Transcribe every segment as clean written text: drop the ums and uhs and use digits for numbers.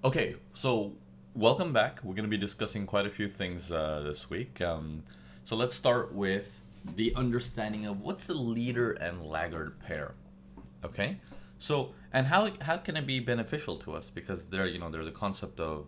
Okay, so welcome back. We're going to be discussing quite a few things this week. So let's start with the understanding of what's the leader and laggard pair. Okay, so and how can it be beneficial to us? Because there's a concept of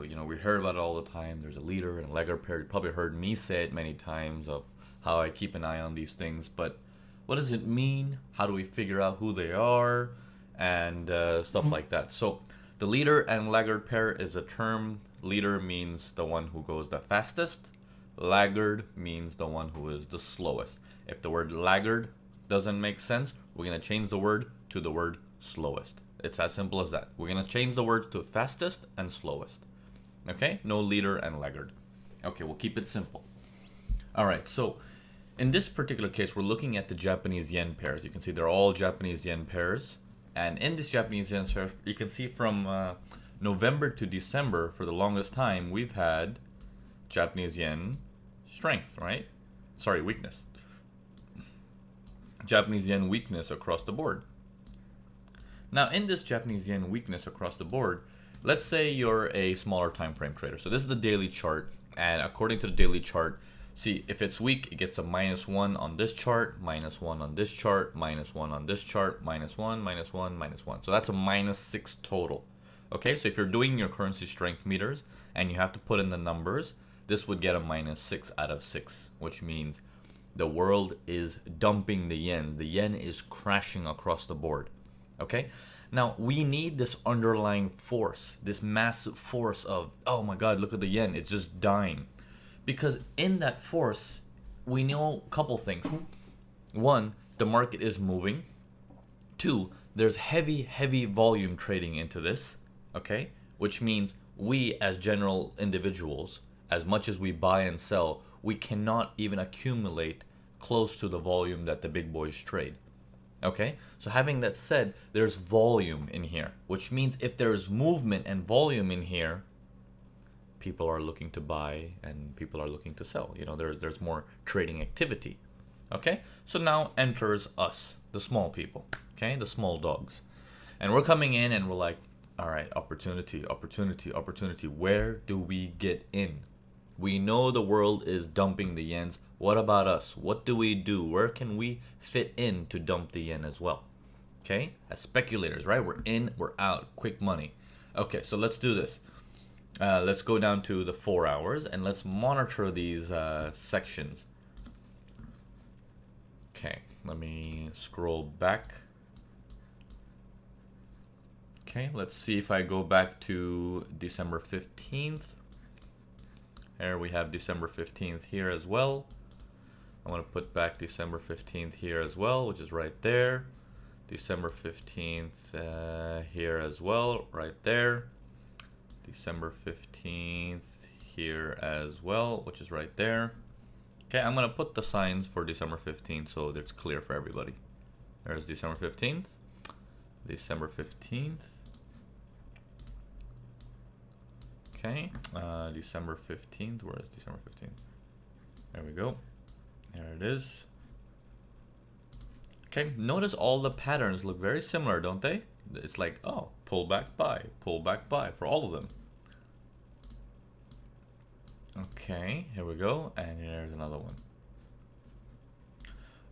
we hear about it all the time. There's a leader and a laggard pair. You probably heard me say it many times of how I keep an eye on these things. But what does it mean? How do we figure out who they are? And stuff like that. So the leader and laggard pair is a term. Leader means the one who goes the fastest. Laggard means the one who is the slowest. If the word laggard doesn't make sense, we're going to change the word to the word slowest. It's as simple as that. We're going to change the words to fastest and slowest. Okay? No leader and laggard. Okay, we'll keep it simple. All right, so in this particular case, we're looking at the Japanese yen pairs. You can see they're all Japanese yen pairs. And in this Japanese yen pair, you can see from November to December, for the longest time, we've had Japanese yen strength, right? Sorry, weakness. Japanese yen weakness across the board. Now, in this Japanese yen weakness across the board, let's say you're a smaller time frame trader. So this is the daily chart, and according to the daily chart, see, if it's weak, it gets a -1 on this chart, -1 on this chart, -1 on this chart, -1, -1, -1. So that's a -6 total. Okay, so if you're doing your currency strength meters and you have to put in the numbers, this would get a -6 out of 6, which means the world is dumping the yen. The yen is crashing across the board. Okay? Now, we need this underlying force, this massive force of, oh my god, look at the yen, it's just dying. Because in that force, we know a couple things. One, the market is moving. Two, there's heavy volume trading into this, okay? Which means we as general individuals, as much as we buy and sell, we cannot even accumulate close to the volume that the big boys trade. Okay? So having that said, there's volume in here, which means if there's movement and volume in here, people are looking to buy and people are looking to sell. There's more trading activity. Okay? So now enters us, the small people, okay? The small dogs. And we're coming in and we're like, all right, opportunity, opportunity, opportunity. Where do we get in? We know the world is dumping the yens. What about us? What do we do? Where can we fit in to dump the yen as well? Okay? As speculators, right? We're in, we're out, quick money. Okay, so let's do this. Let's go down to the 4 hours and let's monitor these sections. Okay, let me scroll back. Okay, let's see if I go back to December 15th. Here we have December 15th here as well. I want to put back December 15th here as well, which is right there. December 15th here as well, right there. December 15th here as well, which is right there. Okay, I'm going to put the signs for December 15th so that it's clear for everybody. There's December 15th. December 15th. Okay, December 15th. Where is December 15th? There we go. There it is. Okay, notice all the patterns look very similar, don't they? It's like, oh, pull back buy for all of them. Okay, here we go, and here's another one.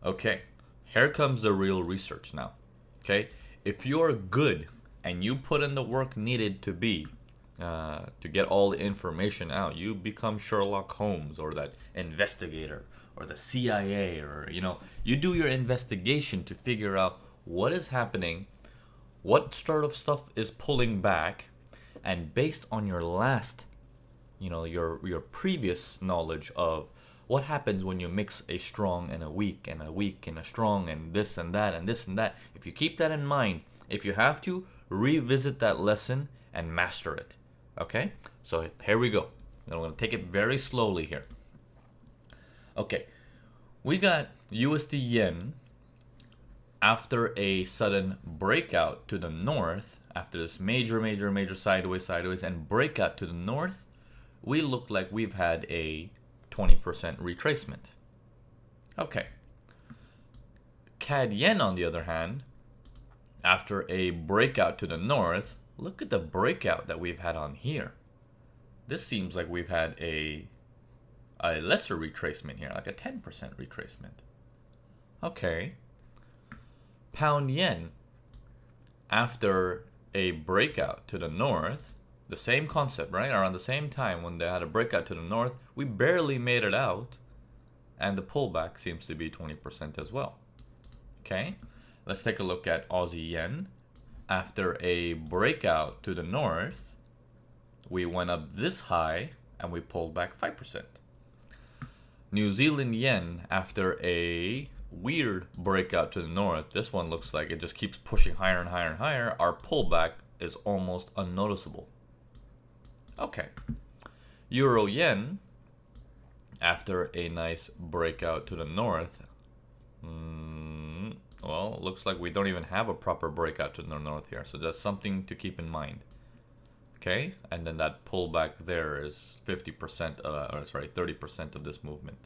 Okay, here comes the real research now. Okay, if you're good and you put in the work needed to be to get all the information out, you become Sherlock Holmes or that investigator or the CIA, or you do your investigation to figure out what is happening, what sort of stuff is pulling back, and based on your last, your previous knowledge of what happens when you mix a strong and a weak and a weak and a strong and this and that and this and that. If you keep that in mind, if you have to, revisit that lesson and master it. Okay? So here we go. I'm going to take it very slowly here. Okay. We got USD yen after a sudden breakout to the north, after this major sideways, and breakout to the north, we look like we've had a 20% retracement. Okay. CAD yen, on the other hand, after a breakout to the north, look at the breakout that we've had on here. This seems like we've had a lesser retracement here, like a 10% retracement. Okay. Pound yen, after a breakout to the north, the same concept, right? Around the same time when they had a breakout to the north, we barely made it out, and the pullback seems to be 20% as well. Okay, let's take a look at Aussie yen. After a breakout to the north, we went up this high and we pulled back 5%. New Zealand yen, after a weird breakout to the north, this one looks like it just keeps pushing higher and higher and higher. Our pullback is almost unnoticeable. Okay. Euro yen, after a nice breakout to the north, well, looks like we don't even have a proper breakout to the north here, so that's something to keep in mind. Okay, and then that pullback there is 50%, or sorry, 30% of this movement.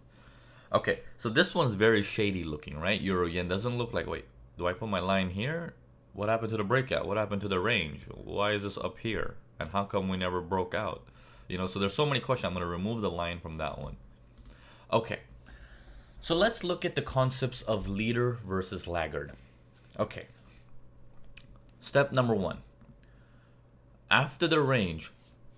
Okay, so this one's very shady looking, right? Euro yen doesn't look like, wait, do I put my line here? What happened to the breakout? What happened to the range? Why is this up here? And how come we never broke out? You know, so there's so many questions. I'm going to remove the line from that one. Okay, so let's look at the concepts of leader versus laggard. Okay, step number one. After the range,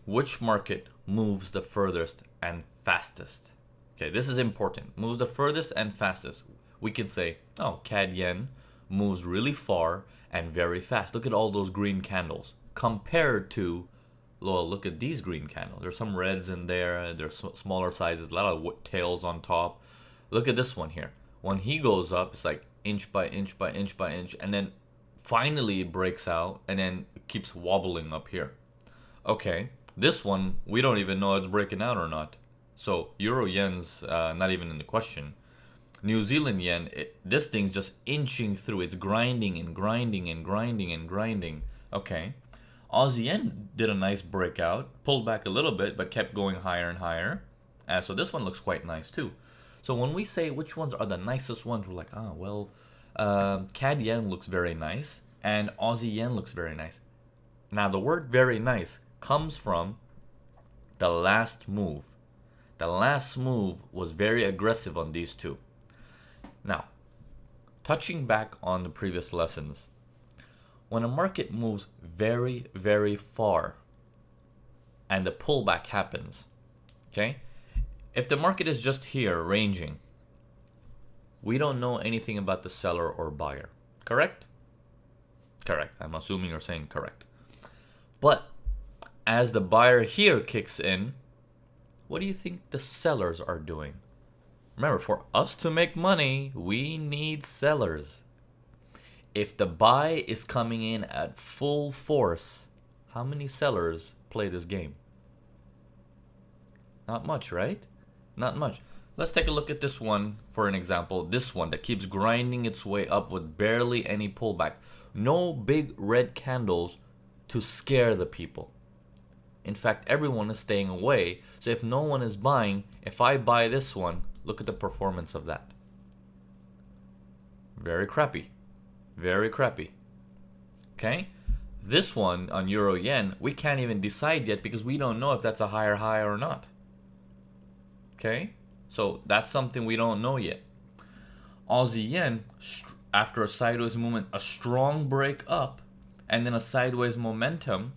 which market moves the furthest and fastest? Okay, this is important. Moves the furthest and fastest. We can say, oh, CAD yen moves really far and very fast. Look at all those green candles compared to, well, look at these green candles. There's some reds in there. There's smaller sizes, a lot of tails on top. Look at this one here. When he goes up, it's like inch by inch by inch by inch, and then finally it breaks out and then it keeps wobbling up here. Okay, this one, we don't even know it's breaking out or not. So Euro yen's not even in the question. New Zealand yen, this thing's just inching through. It's grinding and grinding and grinding and grinding. Okay. Aussie yen did a nice breakout, pulled back a little bit, but kept going higher and higher. So this one looks quite nice too. So when we say which ones are the nicest ones, we're like, well, CAD yen looks very nice and Aussie yen looks very nice. Now the word very nice comes from the last move. The last move was very aggressive on these two. Now, touching back on the previous lessons, when a market moves very, very far and the pullback happens, okay? If the market is just here ranging, we don't know anything about the seller or buyer, correct? Correct. I'm assuming you're saying correct. But as the buyer here kicks in, what do you think the sellers are doing? Remember, for us to make money, we need sellers. If the buy is coming in at full force, how many sellers play this game? Not much, right? Not much. Let's take a look at this one for an example. This one that keeps grinding its way up with barely any pullback. No big red candles to scare the people. In fact, everyone is staying away. So if no one is buying, if I buy this one, look at the performance of that. Very crappy. Very crappy. Okay? This one on Euro Yen, we can't even decide yet because we don't know if that's a higher high or not. Okay? So that's something we don't know yet. Aussie Yen, after a sideways movement, a strong break up, and then a sideways momentum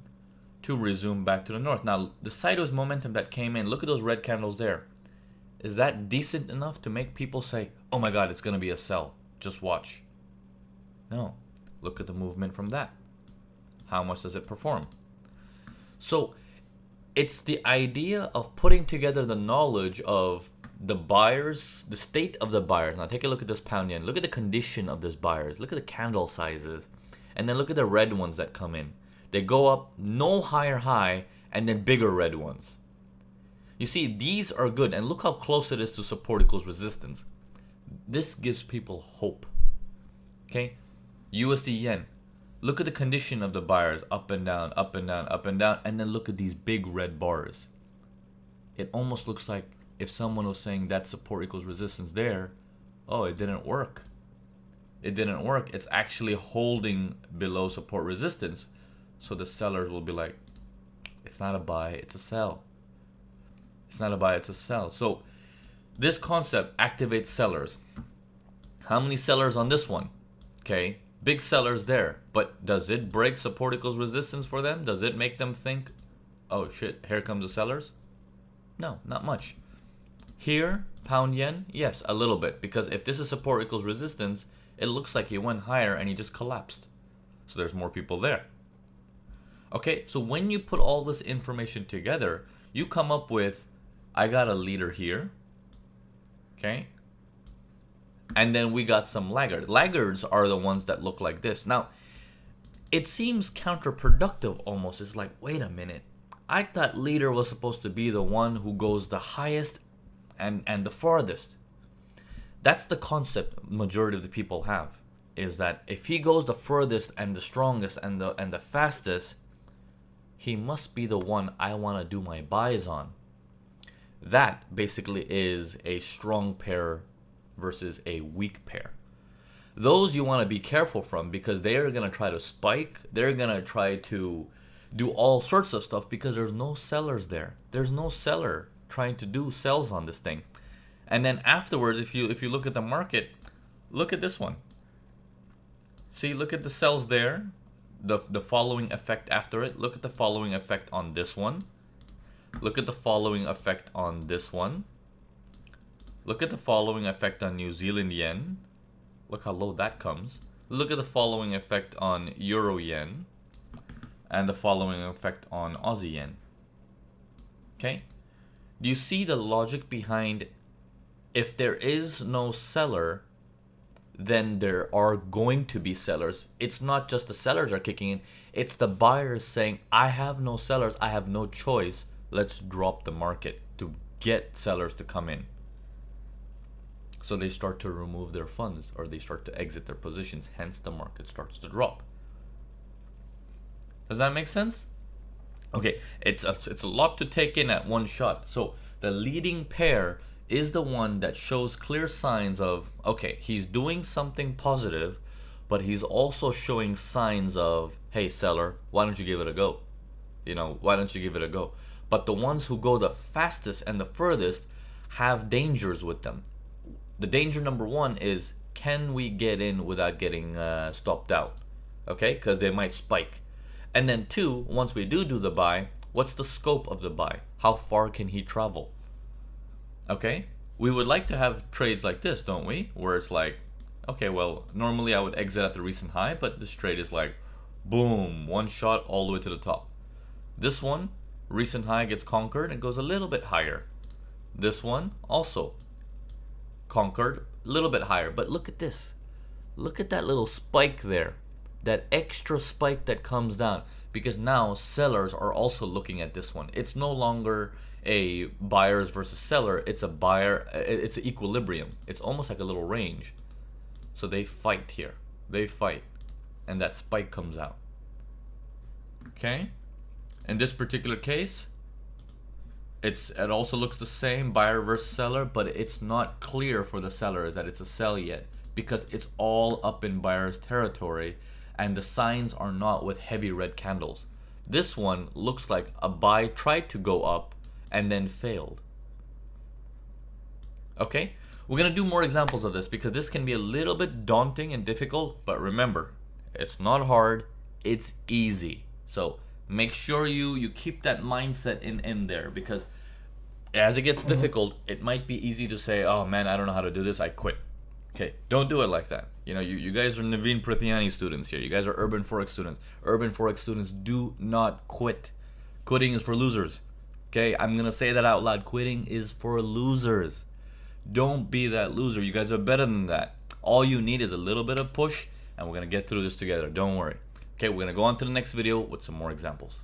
to resume back to the north. Now, the sideways momentum that came in, look at those red candles there. Is that decent enough to make people say, oh my God, it's going to be a sell. Just watch. No. Look at the movement from that. How much does it perform? So, it's the idea of putting together the knowledge of the buyers, the state of the buyers. Now, take a look at this pound yen. Look at the condition of this buyers. Look at the candle sizes. And then look at the red ones that come in. They go up no higher high and then bigger red ones. You see, these are good. And look how close it is to support equals resistance. This gives people hope. Okay? USD yen. Look at the condition of the buyers. Up and down, up and down, up and down. And then look at these big red bars. It almost looks like if someone was saying that support equals resistance there, oh, it didn't work. It didn't work. It's actually holding below support resistance. So the sellers will be like, it's not a buy, it's a sell. It's not a buy, it's a sell. So this concept activates sellers. How many sellers on this one? Okay, big sellers there. But does it break support equals resistance for them? Does it make them think, oh shit, here comes the sellers? No, not much. Here, pound yen, yes, a little bit. Because if this is support equals resistance, it looks like he went higher and he just collapsed. So there's more people there. Okay, so when you put all this information together, you come up with, I got a leader here. Okay. And then we got some laggards. Laggards are the ones that look like this. Now, it seems counterproductive almost. It's like, wait a minute. I thought leader was supposed to be the one who goes the highest and the farthest. That's the concept majority of the people have. Is that if he goes the furthest and the strongest and the fastest, he must be the one I want to do my buys on. That basically is a strong pair versus a weak pair. Those you want to be careful from because they are going to try to spike. They're going to try to do all sorts of stuff because there's no sellers there. There's no seller trying to do sells on this thing. And then afterwards, if you look at the market, look at this one. See, look at the sells there. The following effect after it. Look at the following effect on this one. Look at the following effect on this one. Look at the following effect on New Zealand yen. Look how low that comes. Look at the following effect on Euro yen. And the following effect on Aussie yen. Okay? Do you see the logic behind if there is no seller, then there are going to be sellers. It's not just the sellers are kicking in. It's the buyers saying, I have no sellers. I have no choice. Let's drop the market to get sellers to come in. So they start to remove their funds or they start to exit their positions. Hence, the market starts to drop. Does that make sense? Okay, it's a lot to take in at one shot. So the leading pair is the one that shows clear signs of, okay, he's doing something positive, but he's also showing signs of, hey, seller, why don't you give it a go? You know, why don't you give it a go? But the ones who go the fastest and the furthest have dangers with them. The danger number one is, can we get in without getting stopped out? Okay, because they might spike. And then two, once we do the buy, what's the scope of the buy? How far can he travel? Okay, we would like to have trades like this, don't we? Where it's like, okay, well, normally I would exit at the recent high, but this trade is like, boom, one shot all the way to the top. This one, recent high gets conquered and goes a little bit higher. This one also conquered, a little bit higher. But look at this. Look at that little spike there. That extra spike that comes down. Because now sellers are also looking at this one. It's no longer a buyers versus seller. It's a buyer. It's an equilibrium. It's almost like a little range. So they fight here. They fight. And that spike comes out. Okay. In this particular case, it also looks the same, buyer versus seller, but it's not clear for the sellers that it's a sell yet because it's all up in buyer's territory and the signs are not with heavy red candles. This one looks like a buy tried to go up and then failed. Okay, we're gonna do more examples of this because this can be a little bit daunting and difficult, but remember, it's not hard, it's easy. So make sure you keep that mindset in there because as it gets difficult, it might be easy to say, oh man, I don't know how to do this, I quit. Okay, don't do it like that. You know, you guys are Naveen Prithiani students here. You guys are Urban Forex students. Urban Forex students do not quit. Quitting is for losers. Okay, I'm going to say that out loud. Quitting is for losers. Don't be that loser. You guys are better than that. All you need is a little bit of push, and we're going to get through this together. Don't worry. Okay, we're going to go on to the next video with some more examples.